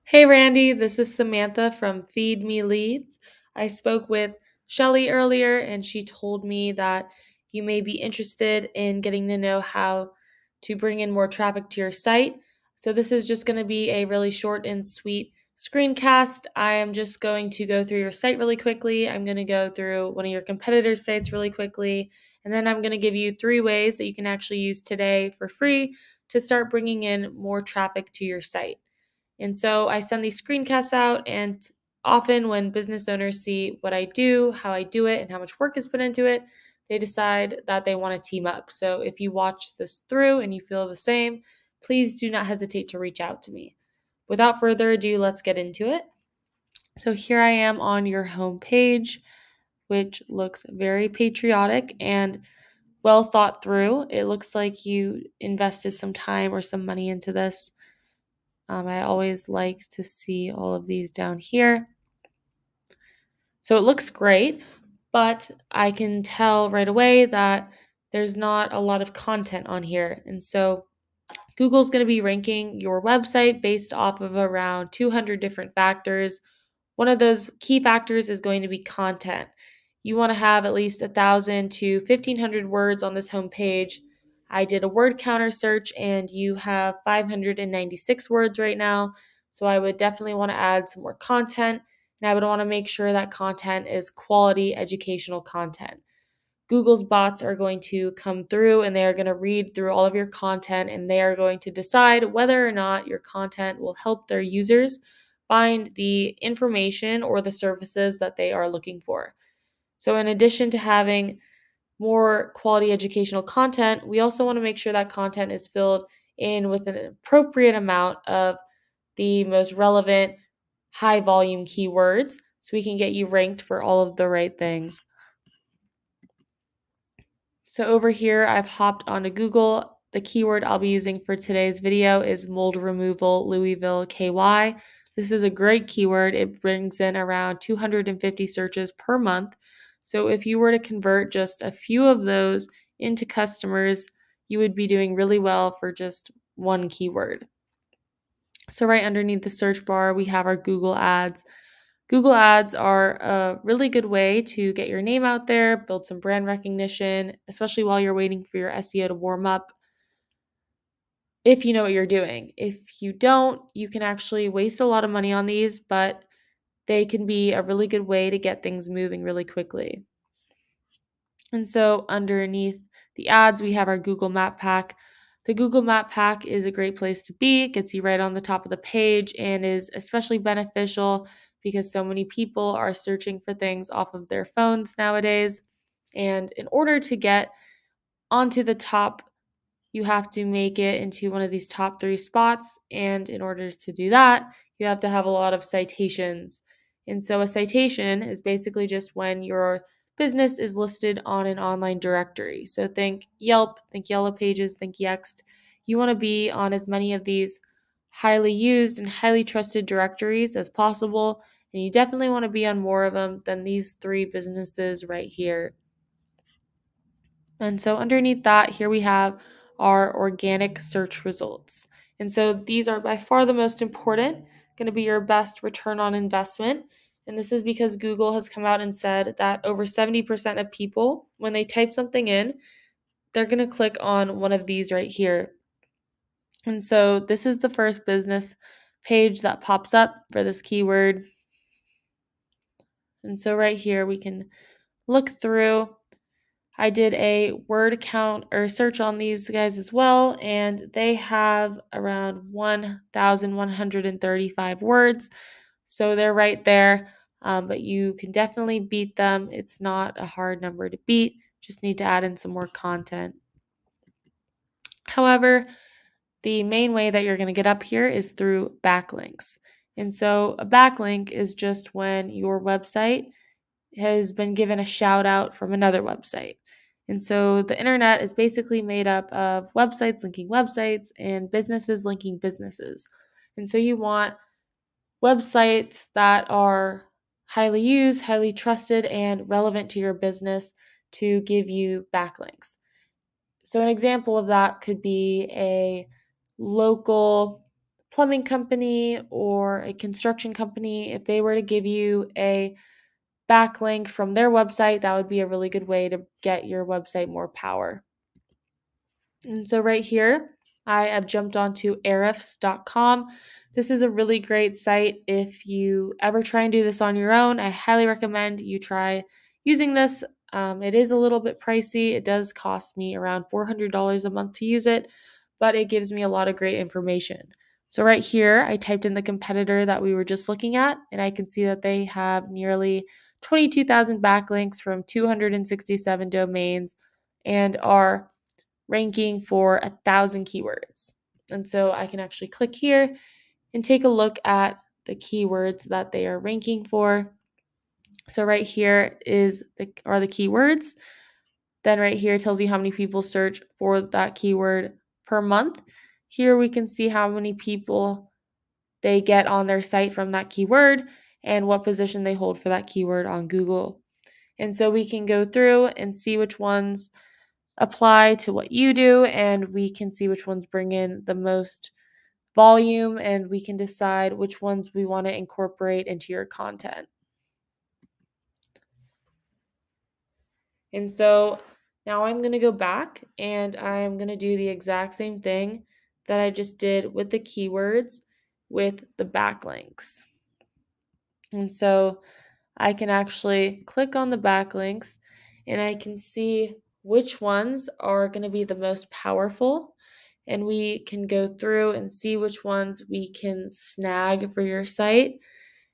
Hey Randy, this is Samantha from Feed Me Leads. I spoke with Shelly earlier and she told me that you may be interested in getting to know how to bring in more traffic to your site. So this is just going to be a really short and sweet screencast. I am just going to go through your site really quickly. I'm going to go through one of your competitors' sites really quickly, and then I'm going to give you 3 ways that you can actually use today for free to start bringing in more traffic to your site. And so I send these screencasts out, and often when business owners see what I do, how I do it, and how much work is put into it, they decide that they want to team up. So if you watch this through and you feel the same, please do not hesitate to reach out to me. Without further ado, let's get into it. So here I am on your home page, which looks very patriotic and well thought through. It looks like you invested some time or some money into this. I always like to see all of these down here. So it looks great, but I can tell right away that there's not a lot of content on here. And so Google's going to be ranking your website based off of around 200 different factors. One of those key factors is going to be content. You want to have at least 1,000 to 1,500 words on this homepage. I did a word counter search and you have 596 words right now. So I would definitely want to add some more content, and I would want to make sure that content is quality educational content. Google's bots are going to come through and they are going to read through all of your content, and they are going to decide whether or not your content will help their users find the information or the services that they are looking for. So in addition to having more quality educational content, we also want to make sure that content is filled in with an appropriate amount of the most relevant high volume keywords so we can get you ranked for all of the right things. So over here, I've hopped onto Google. The keyword I'll be using for today's video is mold removal Louisville KY. This is a great keyword. It brings in around 250 searches per month. So if you were to convert just a few of those into customers, you would be doing really well for just one keyword. So right underneath the search bar, we have our Google Ads. Google Ads are a really good way to get your name out there, build some brand recognition, especially while you're waiting for your SEO to warm up, if you know what you're doing. If you don't, you can actually waste a lot of money on these, but they can be a really good way to get things moving really quickly. And so underneath the ads, we have our Google Map Pack. The Google Map Pack is a great place to be. It gets you right on the top of the page and is especially beneficial because so many people are searching for things off of their phones nowadays. And in order to get onto the top, you have to make it into one of these top 3 spots. And in order to do that, you have to have a lot of citations. And so a citation is basically just when your business is listed on an online directory. So think Yelp, think Yellow Pages, think Yext. You want to be on as many of these highly used and highly trusted directories as possible. And you definitely want to be on more of them than these 3 businesses right here. And so underneath that, here we have our organic search results. And so these are by far the most important, going to be your best return on investment. And this is because Google has come out and said that over 70% of people, when they type something in, they're going to click on one of these right here. And so this is the first business page that pops up for this keyword. And so right here, we can look through. I did a word count or search on these guys as well, and they have around 1,135 words. So they're right there, but you can definitely beat them. It's not a hard number to beat. Just need to add in some more content. However, the main way that you're going to get up here is through backlinks. And so a backlink is just when your website has been given a shout out from another website. And so the internet is basically made up of websites linking websites and businesses linking businesses. And so you want websites that are highly used, highly trusted, and relevant to your business to give you backlinks. So an example of that could be a local plumbing company or a construction company, if they were to give you a backlink from their website, that would be a really good way to get your website more power. And so right here, I have jumped onto Ahrefs.com. This is a really great site. If you ever try and do this on your own, I highly recommend you try using this. It is a little bit pricey. It does cost me around $400 a month to use it, but it gives me a lot of great information. So right here, I typed in the competitor that we were just looking at, and I can see that they have nearly 22,000 backlinks from 267 domains and are ranking for 1,000 keywords. And so I can actually click here and take a look at the keywords that they are ranking for. So right here are the keywords. Then right here tells you how many people search for that keyword per month. Here we can see how many people they get on their site from that keyword and what position they hold for that keyword on Google. And so we can go through and see which ones apply to what you do, and we can see which ones bring in the most volume, and we can decide which ones we want to incorporate into your content. And so now I'm going to go back and I'm going to do the exact same thing that I just did with the keywords with the backlinks. And so I can actually click on the backlinks and I can see which ones are going to be the most powerful. And we can go through and see which ones we can snag for your site.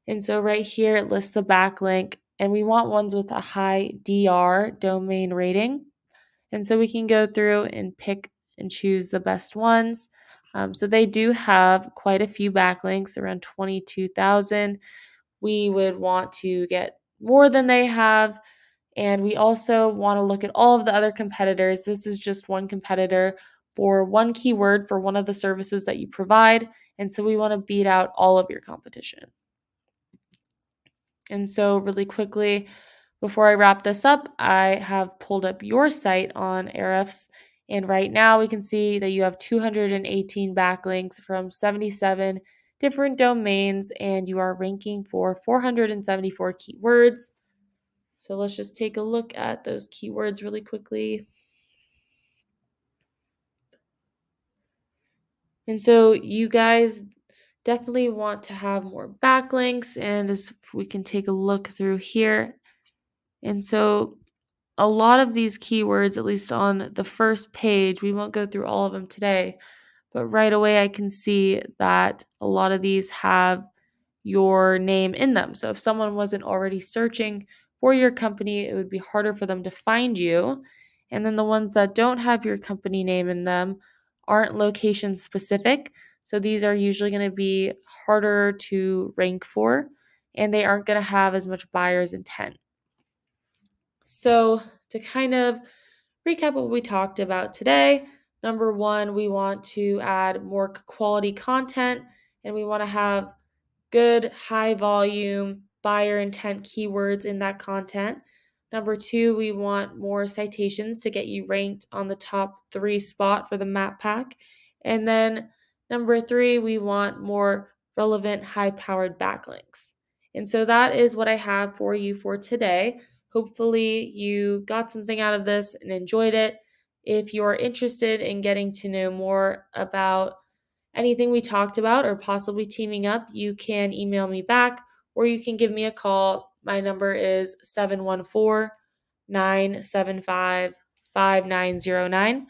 And so right here, it lists the backlink, and we want ones with a high DR domain rating. And so we can go through and pick and choose the best ones. So they do have quite a few backlinks, around 22,000. We would want to get more than they have. And we also want to look at all of the other competitors. This is just one competitor for one keyword for one of the services that you provide. And so we want to beat out all of your competition. And so really quickly, before I wrap this up, I have pulled up your site on Ahrefs. And right now we can see that you have 218 backlinks from 77 different domains, and you are ranking for 474 keywords. So let's just take a look at those keywords really quickly. And so you guys definitely want to have more backlinks, and as we can take a look through here. And so a lot of these keywords, at least on the first page, we won't go through all of them today, but right away I can see that a lot of these have your name in them. So if someone wasn't already searching for your company, it would be harder for them to find you. And then the ones that don't have your company name in them aren't location specific. So these are usually going to be harder to rank for, and they aren't going to have as much buyer's intent. So to kind of recap what we talked about today, number one, we want to add more quality content, and we want to have good, high volume, buyer intent keywords in that content. Number two, we want more citations to get you ranked on the top 3 spot for the map pack. And then number three, we want more relevant, high powered backlinks. And so that is what I have for you for today. Hopefully, you got something out of this and enjoyed it. If you're interested in getting to know more about anything we talked about or possibly teaming up, you can email me back or you can give me a call. My number is 714-975-5909.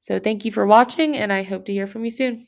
So thank you for watching, and I hope to hear from you soon.